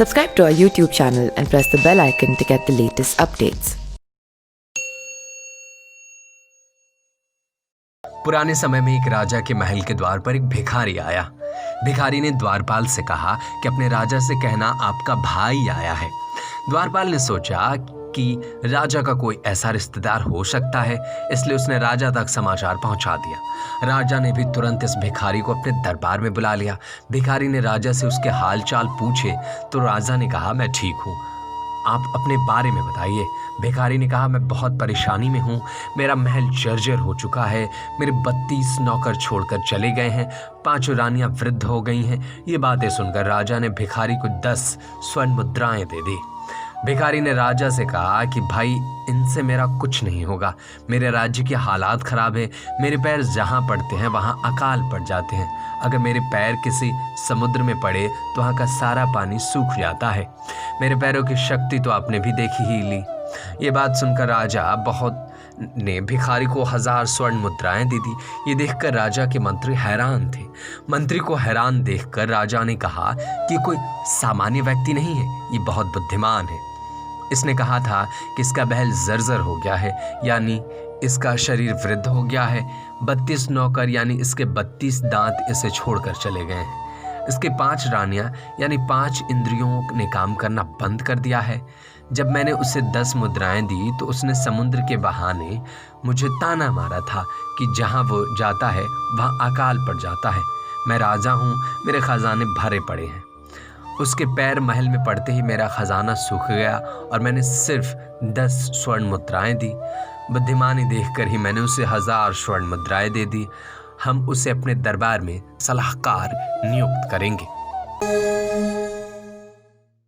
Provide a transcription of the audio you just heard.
Subscribe to our YouTube channel and press the bell icon to get the latest updates. पुराने समय में एक राजा के महल के द्वार पर एक भिखारी आया। भिखारी ने द्वारपाल से कहा कि अपने राजा से कहना आपका भाई आया है। द्वारपाल ने सोचा कि राजा का कोई ऐसा रिश्तेदार हो सकता है, इसलिए उसने राजा तक समाचार पहुंचा दिया। राजा ने भी तुरंत इस भिखारी को अपने दरबार में बुला लिया। भिखारी ने राजा से उसके हालचाल पूछे तो राजा ने कहा, मैं ठीक हूँ, आप अपने बारे में बताइए। भिखारी ने कहा, मैं बहुत परेशानी में हूँ, मेरा महल जर्जर हो चुका है, मेरे 32 नौकर छोड़कर चले गए हैं, 5 रानियां वृद्ध हो गई हैं। ये बातें सुनकर राजा ने भिखारी को 10 स्वर्ण मुद्राएं दे दी। भिखारी ने राजा से कहा कि भाई, इनसे मेरा कुछ नहीं होगा, मेरे राज्य की हालात खराब है, मेरे पैर जहाँ पड़ते हैं वहाँ अकाल पड़ जाते हैं, अगर मेरे पैर किसी समुद्र में पड़े तो वहाँ का सारा पानी सूख जाता है, मेरे पैरों की शक्ति तो आपने भी देखी ही ली। ये बात सुनकर राजा ने भिखारी को 1000 स्वर्ण मुद्राएं दे दी। ये देखकर राजा के मंत्री हैरान थे। मंत्री को हैरान देखकर राजा ने कहा कि कोई सामान्य व्यक्ति नहीं है, ये बहुत बुद्धिमान है। इसने कहा था कि इसका महल जर्जर हो गया है, यानी इसका शरीर वृद्ध हो गया है, 32 नौकर यानी इसके 32 दांत इसे छोड़कर चले गए हैं, इसके 5 रानियां यानी 5 इंद्रियों ने काम करना बंद कर दिया है। जब मैंने उसे 10 मुद्राएं दी तो उसने समुद्र के बहाने मुझे ताना मारा था कि जहां वो जाता है वहां अकाल पड़ जाता है। मैं राजा हूं, मेरे खजाने भरे पड़े हैं। उसके पैर महल में पड़ते ही मेरा खजाना सूख गया और मैंने सिर्फ 10 स्वर्ण मुद्राएं दी। बुद्धिमानी देखकर ही मैंने उसे 1000 स्वर्ण मुद्राएं दे दी। हम उसे अपने दरबार में सलाहकार नियुक्त करेंगे।